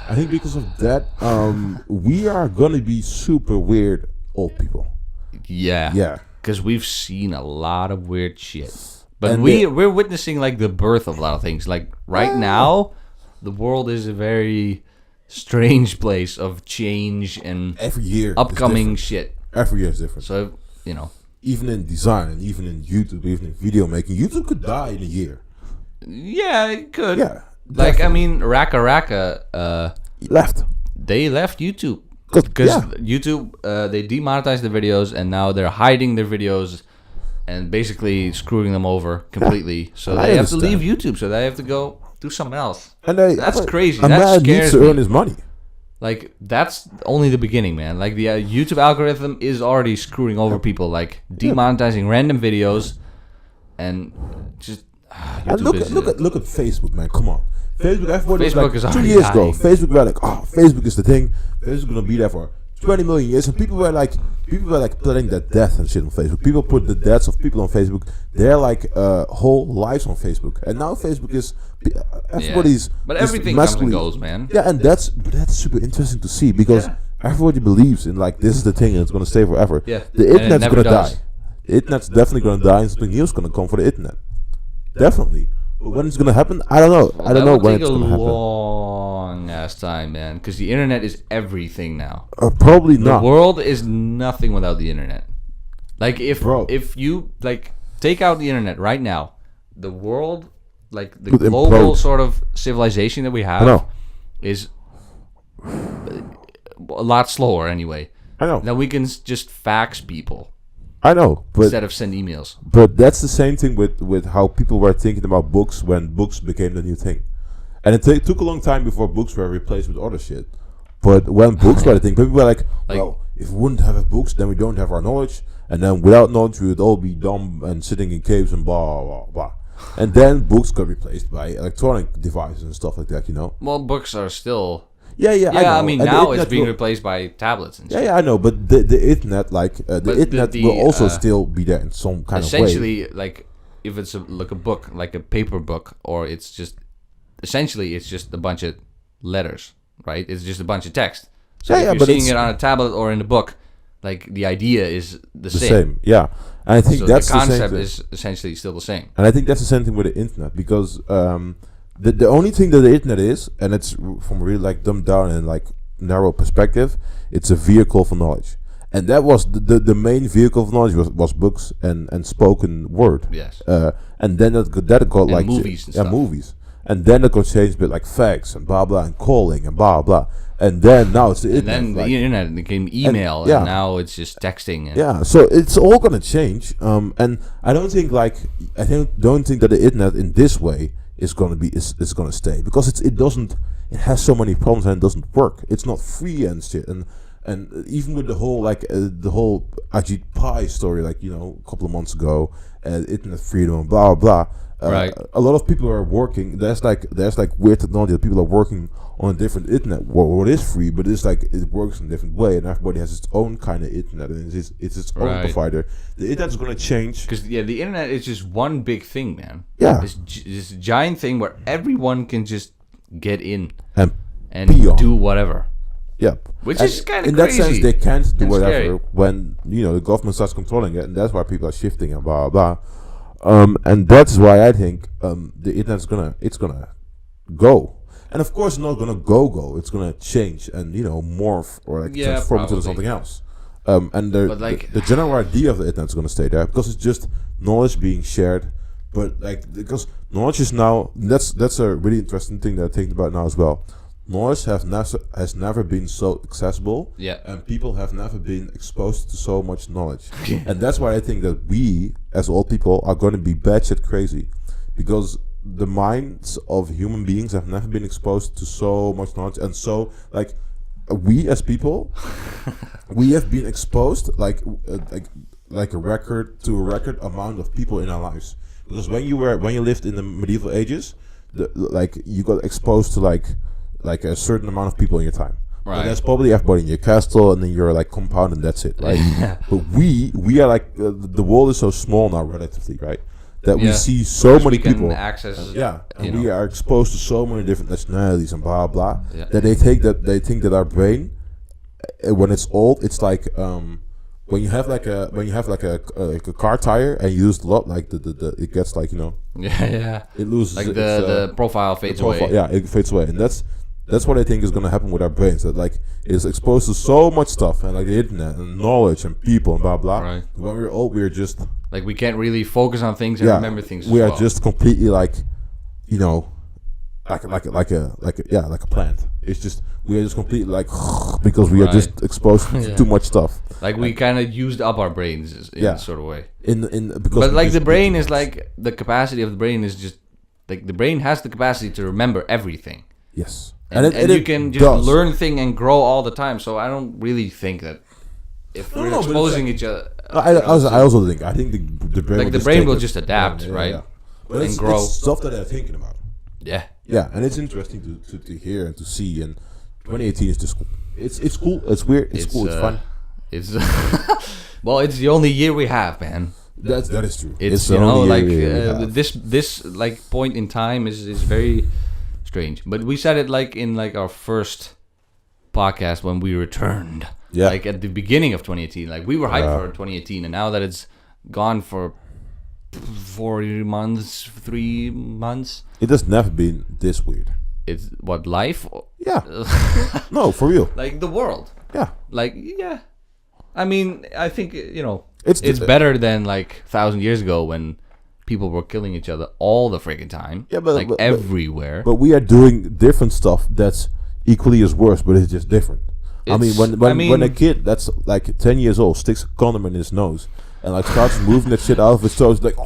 S1: I think because of that, we are gonna be super weird old people.
S2: Yeah.
S1: Yeah.
S2: Because we've seen a lot of weird shit. But
S1: And
S2: we're witnessing like the birth of a lot of things. Like right now, the world is a very strange place of change and
S1: Every year, is
S2: upcoming
S1: different.
S2: shit.
S1: Every year is different.
S2: So, you know.
S1: Even in design, and even in YouTube, even in video making, YouTube could die in a year.
S2: Yeah, it could.
S1: Yeah.
S2: Like, I
S1: definitely.
S2: mean, Raka,
S1: He left.
S2: they left YouTube.
S1: 'Cause,
S2: Because
S1: yeah.
S2: YouTube, they demonetized the videos, and now they're hiding their videos and basically screwing them over completely. So
S1: I
S2: they have to
S1: understand.
S2: leave YouTube. So they have to go do something else.
S1: And
S2: That's crazy.
S1: A
S2: That
S1: man needs
S2: scares
S1: to
S2: me.
S1: earn his money.
S2: Like, that's only the beginning, man. Like, the YouTube algorithm is already screwing over people. Like, demonetizing random videos and just...
S1: And
S2: YouTube
S1: look at Facebook, man. Come on, Facebook. Everybody was
S2: Facebook
S1: like,
S2: is
S1: 2
S2: already
S1: years ago.
S2: dying.
S1: Facebook were like, oh, Facebook is the thing. Facebook gonna be there for 20 million years, and people were like putting their death and shit on Facebook. People put the deaths of people on Facebook. Their like whole lives on Facebook, and now Facebook is everybody's.
S2: But
S1: just
S2: everything comes and
S1: massively-
S2: goes, man.
S1: Yeah, and that's super interesting to see because
S2: Yeah.
S1: everybody believes in like this is the thing and it's gonna stay forever.
S2: Yeah,
S1: the
S2: and it
S1: internet's
S2: never
S1: gonna
S2: does.
S1: die. The internet's definitely gonna die, and something new is gonna come for the internet. Definitely. But when it's gonna happen, I don't know. I don't know when it's gonna happen.
S2: long ass time, man. Because the internet is everything now.
S1: Probably
S2: The
S1: not.
S2: world is nothing without the internet. Like
S1: Bro.
S2: if you like take out the internet right now, the world, like the
S1: Would
S2: global
S1: implode.
S2: sort of civilization that we
S1: I
S2: have,
S1: know.
S2: is a lot slower anyway.
S1: I know.
S2: Then we can just fax people
S1: I know. But
S2: instead of send emails.
S1: but that's the same thing with how people were thinking about books when books became the new thing, and it took a long time before books were replaced with other shit. But when books were the thing, people were like, well, if we wouldn't have books, then we don't have our knowledge, and then without knowledge, we would all be dumb and sitting in caves and blah blah blah. And then books got replaced by electronic devices and stuff like that. You know?
S2: Well, books are still.
S1: Yeah,
S2: Yeah,
S1: know.
S2: I mean
S1: And the
S2: now it's
S1: internet
S2: being
S1: will-
S2: replaced by tablets and shit.
S1: Yeah, I know, but the internet, like the
S2: But
S1: internet,
S2: the,
S1: will also
S2: uh,
S1: still be there in some kind of way.
S2: Essentially, like if it's like a book, like a paper book, or it's just essentially it's just a bunch of letters, right? It's just a bunch of text. So
S1: Yeah,
S2: if
S1: yeah,
S2: you're
S1: but
S2: seeing
S1: it's-
S2: it on a tablet or in a book, like the idea is the
S1: The
S2: same.
S1: same, yeah. And I think
S2: So
S1: that's
S2: the
S1: the same
S2: concept
S1: thing.
S2: is essentially still the same.
S1: And I think that's the same thing with the internet because the only thing that the internet is, and it's from really like dumbed down and like narrow perspective, it's a vehicle for knowledge. And that was the main vehicle for knowledge was books and spoken word.
S2: Yes.
S1: And then that got like
S2: movies and stuff.
S1: movies. And then it got changed with like fax and blah blah and calling and blah blah. And then now it's the
S2: And
S1: internet.
S2: then
S1: like-
S2: the internet became email, and,
S1: yeah.
S2: now it's just texting. And
S1: Yeah, so it's all gonna change. And I don't think don't think that the internet in this way is gonna stay because it has so many problems and it doesn't work. It's not free and shit. And even with the whole the whole Ajit Pai story, like a couple of months ago, internet freedom and blah blah blah.
S2: Right.
S1: A lot of people are working. There's like weird technology that people are working on a different internet. What is free, but it's like it works in a different way, and everybody has its own kind of internet, and it's its own
S2: Right.
S1: provider. The internet's gonna change.
S2: Because the internet is just one big thing, man.
S1: Yeah.
S2: This giant thing where everyone can just get in
S1: And
S2: and
S1: Pee on.
S2: do whatever.
S1: Yep.
S2: Which
S1: And
S2: is kinda
S1: in that sense,
S2: crazy
S1: they can't do
S2: and
S1: whatever
S2: scary.
S1: when the government starts controlling it, and that's why people are shifting and blah blah. And that's why I think the internet's gonna go, and of course it's not gonna go. It's gonna change and morph or like
S2: Yeah,
S1: transform into
S2: probably.
S1: something else. And
S2: But, like-
S1: the general idea of the internet's gonna stay there because it's just knowledge being shared. But like because knowledge is now that's a really interesting thing that I think about now as well. knowledge has never been so accessible.
S2: Yeah.
S1: And people have never been exposed to so much knowledge. And that's why I think that we, as old people, are going to be batshit crazy. Because the minds of human beings have never been exposed to so much knowledge. And so, like, we as people, we have been exposed like a record amount of people in our lives. Because when you lived in the medieval ages, you got exposed to like a certain amount of people in your time.
S2: Right.
S1: And that's probably everybody in your castle, and then your like compound, and that's it, right? But we are like the world is so small now, relatively, right? That we see so many people.
S2: Access,
S1: and we are exposed to so many different nationalities and blah blah.
S2: Yeah.
S1: That they think that our brain, when it's old, it's like when you have like a car tire and you use a lot, like the it gets like it loses
S2: like the profile fades away.
S1: Yeah, it fades away, and that's what I think is gonna happen with our brains. That like it's exposed to so much stuff and like the internet and knowledge and people and blah blah.
S2: Right.
S1: When we're old, we're just
S2: like we can't really focus on things and remember things.
S1: We are just completely like like a plant. It's just we are just completely like because we are just exposed to too much stuff.
S2: Like we kind of used up our brains in a sort of way.
S1: Because
S2: like the brain is like the capacity of the brain is just like the brain has the capacity to remember everything.
S1: Yes.
S2: And you can just learn things and grow all the time. So I don't really think that if we're exposing each other.
S1: I also think the brain
S2: like the brain will just adapt, right?
S1: Yeah. But
S2: and grow.
S1: It's stuff that I'm thinking about.
S2: Yeah.
S1: Yeah, and it's interesting to hear and to see. And 2018 is just cool. It's cool. It's weird. It's cool. It's fun.
S2: It's well, it's the only year we have, man.
S1: That is true.
S2: It's the only this like point in time is very strange. But we said it like in like our first podcast when we returned.
S1: Yeah.
S2: Like at the beginning of 2018. Like we were hyped for 2018, and now that it's gone for 3 months.
S1: It has never been this weird.
S2: It's what life?
S1: Yeah. No, for real.
S2: Like the world.
S1: Yeah.
S2: Like yeah. I mean, I think
S1: it's
S2: better than like 1,000 years ago when people were killing each other all the freaking time.
S1: Yeah, but
S2: everywhere.
S1: But we are doing different stuff that's equally as worse, but it's just different. I mean, when a kid that's like 10 years old sticks a condom in his nose and like starts moving that shit out of his toes, like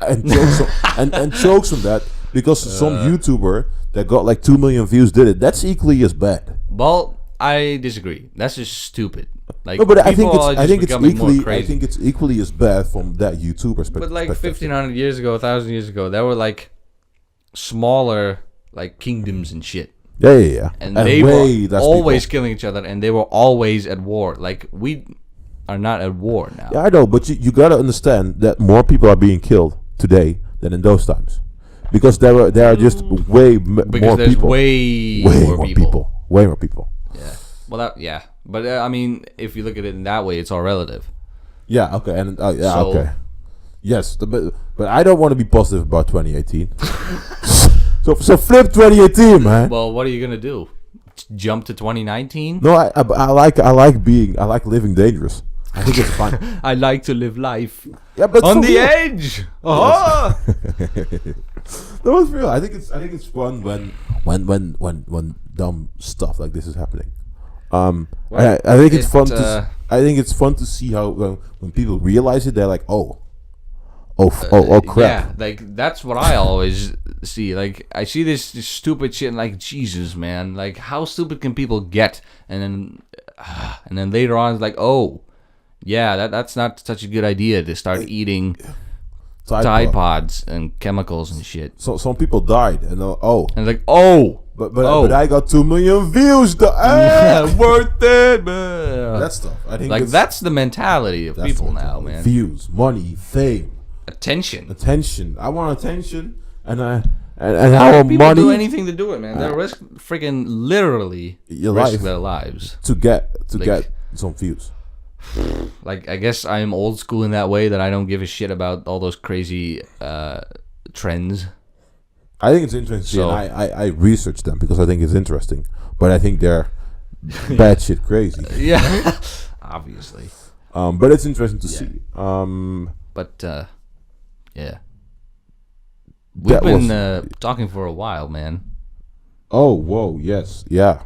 S1: and chokes on that because some YouTuber that got like 2 million views did it. That's equally as bad.
S2: Well, I disagree. That's just stupid. Like,
S1: no, but I think it's equally as bad from that YouTuber perspective.
S2: But like 1,500 years ago, 1,000 years ago, there were like smaller like kingdoms and shit.
S1: Yeah.
S2: And they were always killing each other, and they were always at war. Like we are not at war now.
S1: Yeah, I know, but you gotta understand that more people are being killed today than in those times, because there are just way more people.
S2: Way more people.
S1: Way more people.
S2: Yeah. Well, but I mean, if you look at it in that way, it's all relative.
S1: Yeah. Okay. And okay. Yes, but I don't want to be positive about 2018. So flip 2018, man.
S2: Well, what are you gonna do? Jump to 2019?
S1: No, I like living dangerous. I think it's fun.
S2: I like to live life.
S1: Yeah, but
S2: on the edge.
S1: Oh. That was real. I think it's fun when dumb stuff like this is happening. I think it's fun I think it's fun to see how when people realize it, they're like, oh crap.
S2: Yeah, like that's what I always see. Like I see this stupid shit and like, Jesus, man, like how stupid can people get? And then later on it's like, oh yeah, that's not such a good idea to start eating Tide Pods and chemicals and shit.
S1: So some people died and
S2: and like
S1: but I got 2 million views.
S2: Worth it, man.
S1: That stuff. I think
S2: like that's the mentality of people now, man.
S1: Views, money, fame,
S2: attention.
S1: I want attention, and I want
S2: people
S1: money.
S2: Do anything to do it, man. They risk freaking literally their lives
S1: to get some views.
S2: Like I guess I'm old school in that way that I don't give a shit about all those crazy trends.
S1: I think it's interesting. So, and I research them because I think it's interesting, but I think they're bad shit crazy.
S2: Yeah, obviously.
S1: But it's interesting to see.
S2: But yeah, we've been talking for a while, man.
S1: Oh, whoa, yes, yeah.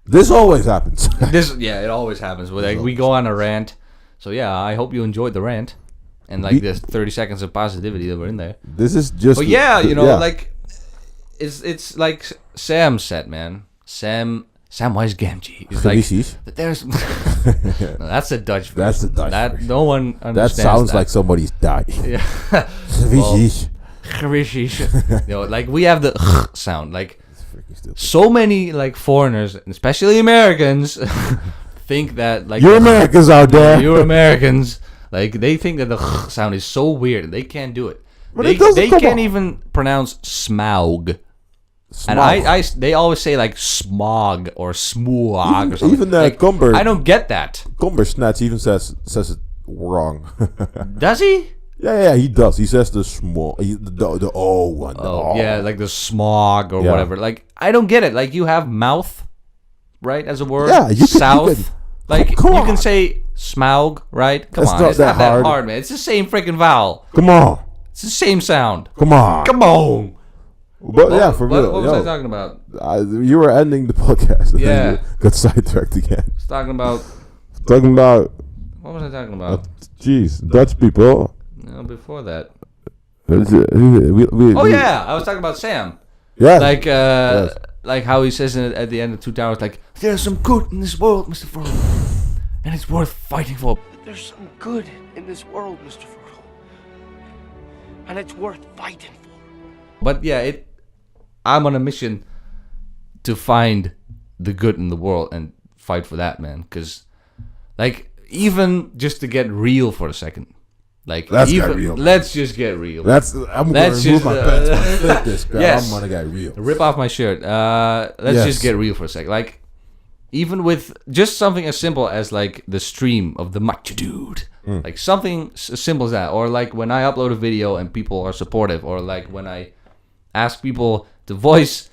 S1: This always happens.
S2: It always happens. Like, we go on a rant. So yeah, I hope you enjoyed the rant and like the 30 seconds of positivity that were in there.
S1: This is just.
S2: But yeah, you know, like it's like Sam said, man. Samwise Gamgee. He's like, there's. No, that's a Dutch version.
S1: That's the Dutch version.
S2: No one understands.
S1: That sounds like somebody's died.
S2: Yeah. You know, like we have the sound. Like so many like foreigners, especially Americans, think that like
S1: you're Americans out there.
S2: You're Americans. Like they think that the sound is so weird. They can't do it.
S1: But
S2: they can't even pronounce Smaug. And they always say like smog or smog or something.
S1: Even
S2: like,
S1: Cumber.
S2: I don't get that.
S1: Cumber Snatch even says it wrong.
S2: Does he?
S1: Yeah, he does. He says the small, the O one.
S2: Oh, yeah, like the smog or whatever. Like I don't get it. Like you have mouth, right, as a word.
S1: Yeah,
S2: south. Like
S1: come
S2: you
S1: on.
S2: can say smaug, right? Come
S1: It's
S2: on,
S1: not
S2: it's
S1: that
S2: not that
S1: hard.
S2: hard, man. It's the same freaking vowel.
S1: Come on.
S2: It's the same sound.
S1: Come on.
S2: Come on.
S1: But yeah, for real.
S2: What was I talking about?
S1: You were ending the podcast. And
S2: Yeah.
S1: then you got sidetracked again.
S2: I was talking about.
S1: Talking about.
S2: What was I talking about?
S1: Jeez, Dutch people.
S2: No, before that.
S1: Oh
S2: Yeah, I was talking about Sam.
S1: Yeah.
S2: Like, like how he says at the end of Two Towers, like, there's some good in this world, Mr. Furl, and it's worth fighting for.
S4: There's some good in this world, Mr. Furl, and it's worth fighting for.
S2: But yeah, I'm on a mission to find the good in the world and fight for that, man. Because, like, even just to get real for a second. Like,
S1: let's get real.
S2: Let's just get real.
S1: I'm going to remove my pants. Flip this, girl.
S2: Yes.
S1: I'm going to get real.
S2: Rip off my shirt. Let's just get real for a second. Like, even with just something as simple as, like, the stream of the Macho Dude. Like, something as simple as that. Or, like, when I upload a video and people are supportive. Or, like, when I ask people to voice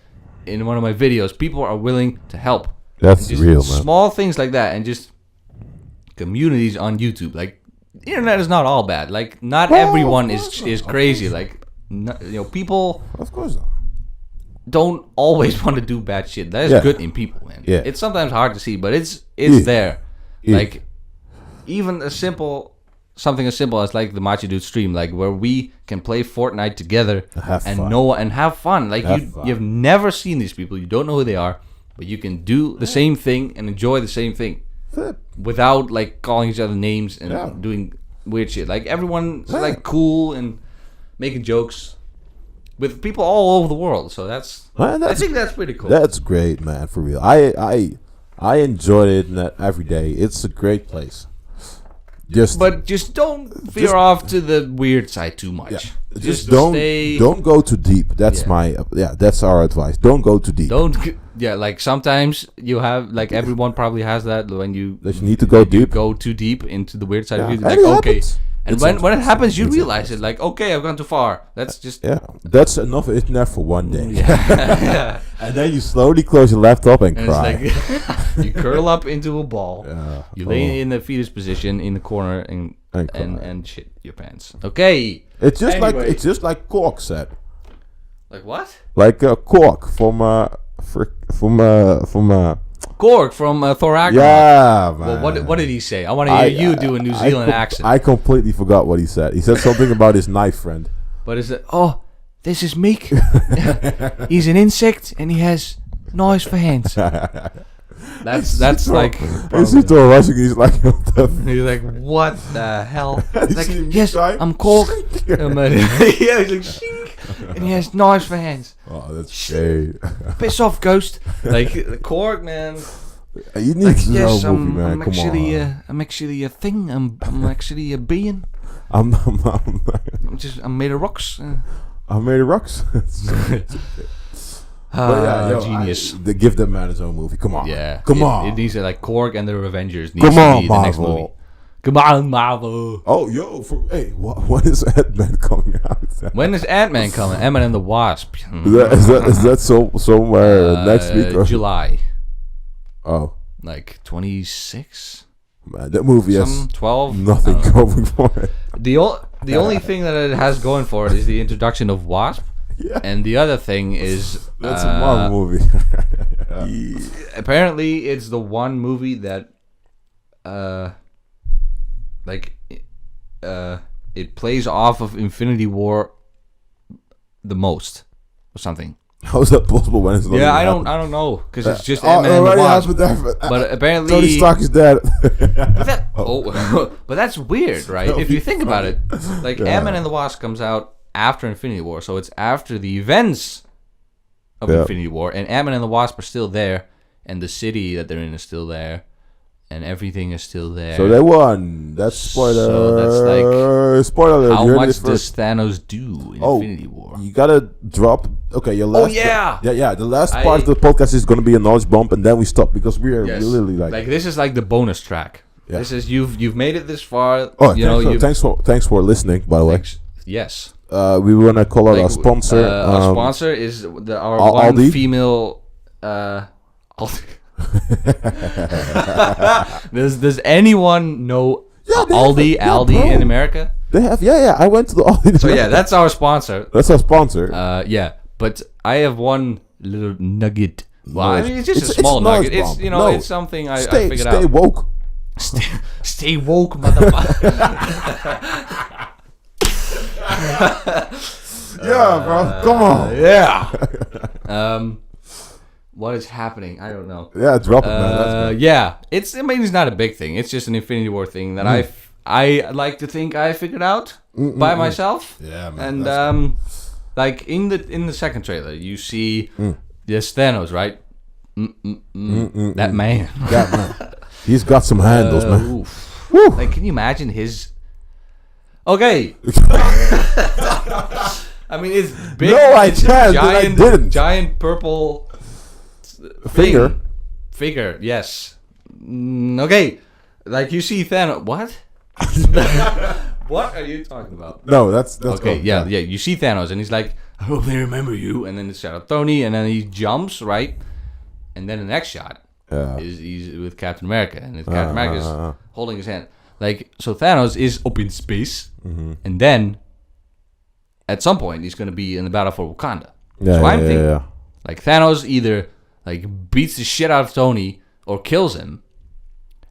S2: in one of my videos, people are willing to help.
S1: That's real, man.
S2: Small things like that. And just communities on YouTube. Like, the internet is not all bad. Like, not everyone is crazy. Like, people
S1: Of course not.
S2: don't always want to do bad shit. That is good in people, man.
S1: Yeah.
S2: It's sometimes hard to see, but it's there.
S1: Yeah.
S2: Like, even something as simple as like the Macho Dude stream, like where we can play Fortnite together and have fun. Like you've never seen these people, you don't know who they are, but you can do the same thing and enjoy the same thing without like calling each other names and doing weird shit. Like everyone's like cool and making jokes with people all over the world. So I think that's pretty cool.
S1: That's great, man. For real, I enjoy it every day. It's a great place. Just
S2: don't veer off to the weird side too much.
S1: Yeah.
S2: Just
S1: don't go too deep. That's that's our advice. Don't go too deep.
S2: Like sometimes you have like everyone probably has that when you
S1: need to go deep.
S2: Go too deep into the weird side of you.
S1: And
S2: Like okay,
S1: happens.
S2: and when it happens, you realize it. Like okay, I've gone too far. That's just
S1: that's enough. It's enough for one day.
S2: Yeah.
S1: And then you slowly close your laptop and cry.
S2: It's like you curl up into a ball. You lay in the fetus position in the corner and shit your pants. Okay.
S1: It's just like Cork said.
S2: Like what?
S1: Like Cork from
S2: Korg from Thor Ragnarok.
S1: Yeah, man.
S2: Well, what did he say? I want to hear you do a New Zealand accent.
S1: I completely forgot what he said. He said something about his knife friend.
S2: But is it? Oh, this is Meek. He's an insect and he has knives for hands. That's like.
S1: Is he to rushing? He's like, what the
S2: he's like, what the hell? Like,
S1: yes,
S2: I'm Korg. Yeah, he's like, shink. And he has knives for hands.
S1: Oh, that's great.
S2: Piss off, ghost. Like Korg, man.
S1: You need to know a movie, man.
S2: I'm actually a thing. I'm actually a being.
S1: I'm
S2: made of rocks.
S1: I'm made of rocks.
S2: Genius.
S1: Give that man his own movie. Come on.
S2: Yeah.
S1: Come on.
S2: It needs to like Korg and the Revengers.
S1: Come on,
S2: the
S1: Marvel.
S2: next movie. Come on, Marvel.
S1: Oh, when is Ant-Man coming out?
S2: When is Ant-Man coming? Ant-Man and the Wasp.
S1: Is that somewhere next week? Or?
S2: July.
S1: Oh.
S2: Like 26?
S1: Man, that movie has
S2: 12?
S1: nothing going for it.
S2: The only thing that it has going for it is the introduction of Wasp.
S1: Yeah.
S2: And the other thing is
S1: That's a Marvel movie.
S2: apparently it's the one movie that it plays off of Infinity War the most or something.
S1: How is that possible when it's not
S2: Yeah,
S1: even
S2: I don't know because it's just
S1: happened?
S2: Ant-Man and the
S1: Already
S2: Wasp.
S1: happened.
S2: But apparently
S1: Tony Stark is dead.
S2: but that's weird, right? If you think about it, like
S1: Yeah.
S2: Ant-Man and the Wasp comes out after Infinity War, so it's after the events of Infinity War, and Ant-Man and the Wasp are still there, and the city that they're in is still there, and everything is still there.
S1: So they won. That's spoiler.
S2: So that's like
S1: spoiler.
S2: how
S1: You're
S2: much
S1: the
S2: does
S1: first.
S2: Thanos do in Infinity War?
S1: You gotta drop. Okay, your last.
S2: yeah!
S1: Yeah. The last part of the podcast is gonna be a knowledge bump, and then we stop because we are
S2: Yes.
S1: literally like.
S2: This is like the bonus track.
S1: Yeah.
S2: This is you've made it this far.
S1: Oh, thanks for listening. By the way,
S2: yes.
S1: we wanna call out our sponsor.
S2: Our sponsor is our
S1: Aldi?
S2: one female. Aldi. Does anyone know Aldi in America?
S1: They have. Yeah. I went to the Aldi.
S2: So yeah, that's our sponsor.
S1: That's our sponsor.
S2: Yeah, but I have one little nugget. Well, I mean, it's just
S1: It's
S2: a small
S1: knowledge
S2: nugget.
S1: bomb.
S2: It's
S1: No.
S2: it's something I figured
S1: stay
S2: out.
S1: woke.
S2: Stay woke, motherfucker.
S1: Yeah, bro. Come on.
S2: Yeah. What is happening? I don't know.
S1: Yeah, drop it, man. That's good.
S2: Yeah, it's not a big thing. It's just an Infinity War thing that I like to think I figured out by myself.
S1: Yeah, man.
S2: And like in the second trailer, you see yes Thanos, right? That man.
S1: That man. He's got some handles, man.
S2: Oof. Like, can you imagine his? Okay. I mean, it's big.
S1: No, I
S2: it's a
S1: can't, and I didn't.
S2: Giant purple
S1: Finger.
S2: Figure, yes. Okay, like you see Thanos. What? What are you talking about?
S1: No, that's
S2: Okay,
S1: cool.
S2: yeah. You see Thanos, and he's like, "I hope they remember you." And then it's shot of Tony, and then he jumps right, and then the next shot is he's with Captain America, and Captain America is holding his hand. Like, so Thanos is up in space, and then at some point he's going to be in the battle for Wakanda.
S1: Yeah,
S2: so I'm thinking,
S1: yeah.
S2: like, Thanos either like beats the shit out of Tony or kills him,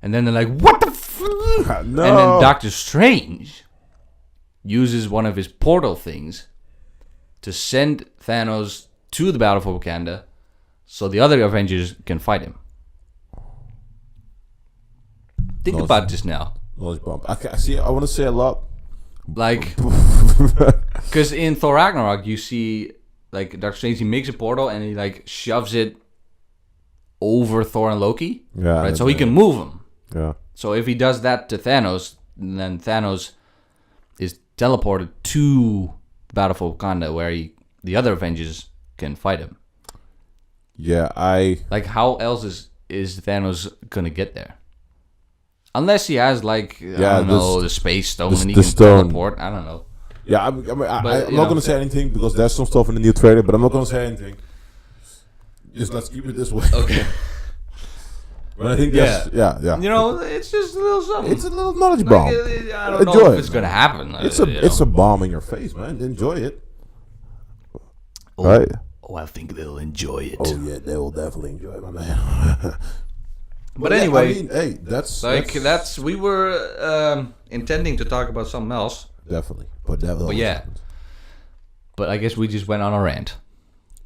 S2: and then they're like, "What the f-?
S1: No.
S2: And then Doctor Strange uses one of his portal things to send Thanos to the battle for Wakanda, so the other Avengers can fight him. Think about this now.
S1: Knowledge bomb. I want to say a lot.
S2: Like, because in Thor Ragnarok, you see, like, Doctor Strange, he makes a portal and he, like, shoves it over Thor and Loki.
S1: Yeah.
S2: Right? So he can move them.
S1: Yeah.
S2: So if he does that to Thanos, then Thanos is teleported to the Battle for Wakanda where the other Avengers can fight him.
S1: Yeah,
S2: Like, how else is Thanos going to get there? Unless he has, like, I don't know, the space stone and he can teleport. I don't know.
S1: Yeah, I'm not
S2: know.
S1: going to say anything because there's some stuff in the new trailer, but I'm not going to say anything. Just let's keep it this way.
S2: Okay.
S1: But I think that's, yeah.
S2: You know, it's just a little something.
S1: It's a little knowledge bomb.
S2: I don't
S1: Enjoy
S2: know if
S1: it,
S2: it's going to happen.
S1: It's a bomb in your face, man. Enjoy it.
S2: Oh,
S1: Right?
S2: Oh, I think they'll enjoy it.
S1: Oh, yeah, they will definitely enjoy it, my man.
S2: But
S1: yeah,
S2: anyway,
S1: I mean, hey, that's
S2: we were intending to talk about something else.
S1: definitely. But
S2: yeah. But I guess we just went on a rant.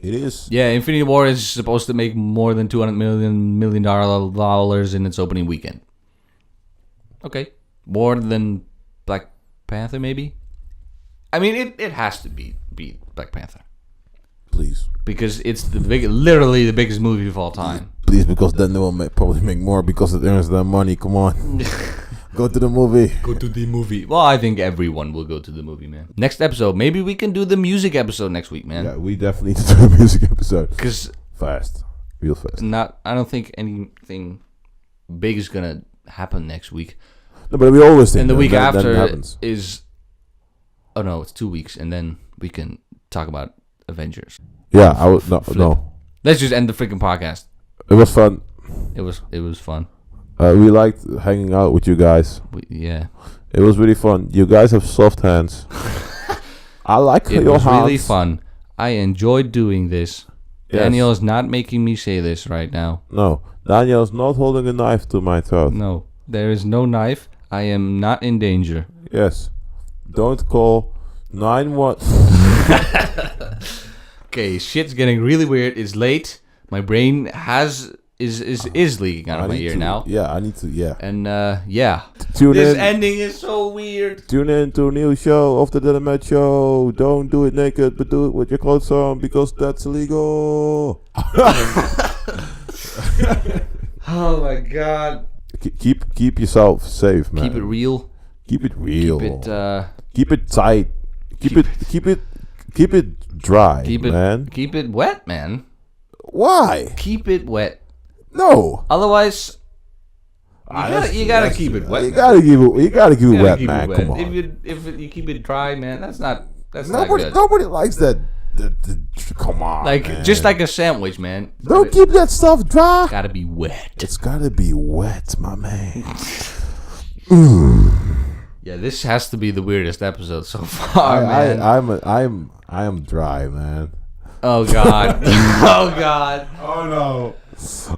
S1: It is.
S2: Yeah, Infinity War is supposed to make more than $200 million in its opening weekend. Okay. More than Black Panther, maybe? I mean, it has to beat Black Panther.
S1: Please.
S2: Because it's literally the biggest movie of all time.
S1: Please, because then they will probably make more because it earns them money. Come on. Go to the movie.
S2: Go to the movie. Well, I think everyone will go to the movie, man. Next episode, maybe we can do the music episode next week, man.
S1: Yeah, we definitely need to do a music episode.
S2: Because
S1: fast. Real fast.
S2: I don't think anything big is going to happen next week.
S1: No, but we always think
S2: And the week
S1: that
S2: after
S1: happens.
S2: is... Oh, no, it's 2 weeks. And then we can talk about Avengers.
S1: Yeah, I would... No.
S2: Let's just end the freaking podcast.
S1: It was fun.
S2: It was fun.
S1: We liked hanging out with you guys.
S2: Yeah.
S1: It was really fun. You guys have soft hands. I like
S2: It
S1: your
S2: was
S1: hands.
S2: really fun. I enjoyed doing this.
S1: Yes.
S2: Daniel is not making me say this right now.
S1: No, Daniel's not holding a knife to my throat.
S2: No, there is no knife. I am not in danger.
S1: Yes. Don't call 911.
S2: Okay, shit's getting really weird. It's late. My brain is leaking out of my ear now.
S1: Yeah, I need to. Yeah.
S2: And yeah.
S1: Tune
S2: This
S1: in.
S2: ending is so weird.
S1: Tune in to a new show of the Dylan Show. Don't do it naked, but do it with your clothes on because that's illegal.
S2: Oh my god.
S1: Keep yourself safe, man.
S2: Keep it real.
S1: Keep it real.
S2: Keep it
S1: tight. Keep it dry, man.
S2: Keep it wet, man.
S1: Why?
S2: Keep it wet.
S1: No.
S2: Otherwise, you gotta keep it wet.
S1: You gotta keep it wet, man. Come on.
S2: If you keep it dry, man, that's not
S1: Nobody,
S2: good.
S1: nobody likes that. Come on,
S2: like
S1: man.
S2: just like a sandwich, man.
S1: Don't keep that stuff dry.
S2: Gotta be wet.
S1: It's gotta be wet, my man.
S2: Yeah, this has to be the weirdest episode so far, man.
S1: I am dry, man.
S2: Oh god. Oh god.
S1: Oh no.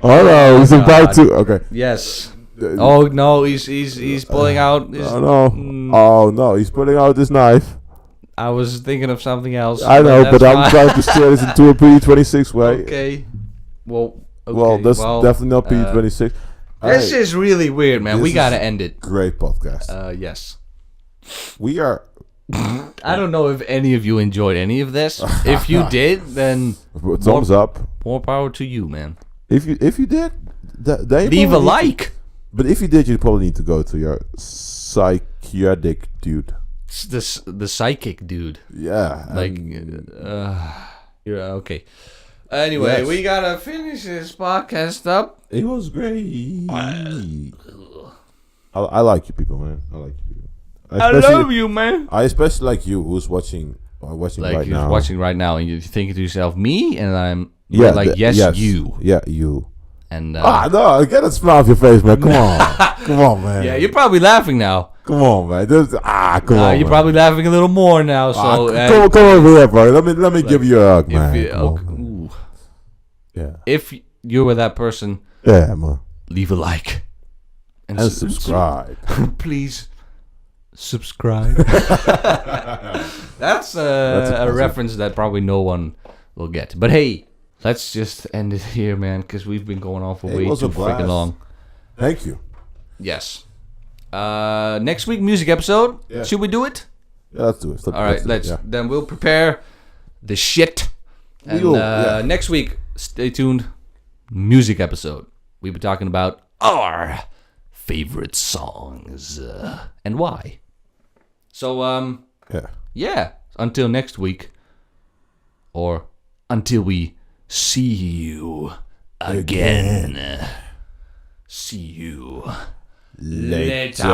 S1: Oh no. He's about to. Okay.
S2: Yes. Oh no. He's pulling out. His,
S1: Oh no. Oh no. He's pulling out his knife.
S2: I was thinking of something else.
S1: I know, but I'm
S2: fine.
S1: trying to steer this into a P26 way.
S2: Okay. Well. Okay.
S1: Well, that's definitely not P26.
S2: This is really weird, man. We gotta end it.
S1: Great podcast.
S2: Yes.
S1: We are.
S2: I don't know if any of you enjoyed any of this. If you did, then
S1: Thumbs up.
S2: more power to you, man.
S1: If you did, then
S2: Leave a like.
S1: But if you did, you probably need to go to your psychiatric dude.
S2: It's the psychic dude.
S1: Yeah.
S2: Like, yeah, okay. Anyway,
S1: Yes.
S2: we gotta finish this podcast up.
S1: It was great. I like you people, man. I like you people.
S2: I love you, man.
S1: I especially like you, who's watching
S2: Like
S1: right
S2: you're
S1: now.
S2: watching right now, and you're thinking to yourself, me, and I'm
S1: Yeah,
S2: like, yes, you.
S1: Yeah, you.
S2: And
S1: No, get that smile off your face, man. Come on. Come on, man.
S2: yeah, you're probably laughing now.
S1: Come on, man. Come on.
S2: You're
S1: man.
S2: probably laughing a little more now. So
S1: come over here, bro. Let me give you a hug, man.
S2: if you,
S1: Come on,
S2: okay,
S1: man.
S2: ooh.
S1: Yeah.
S2: If you were that person,
S1: Yeah, man.
S2: leave a like
S1: And subscribe.
S2: Please subscribe. That's a reference that probably no one will get. But hey, let's just end it here, man, because we've been going on for way too freaking long.
S1: Thank you.
S2: Yes. Next week, music episode.
S1: Yeah.
S2: Should we do it?
S1: Yeah, let's do it.
S2: All right, let's.
S1: Yeah.
S2: Then we'll prepare the shit. And next week, stay tuned. Music episode. We'll be talking about our favorite songs and why. So yeah. Until next week, or until we see you again. See you later.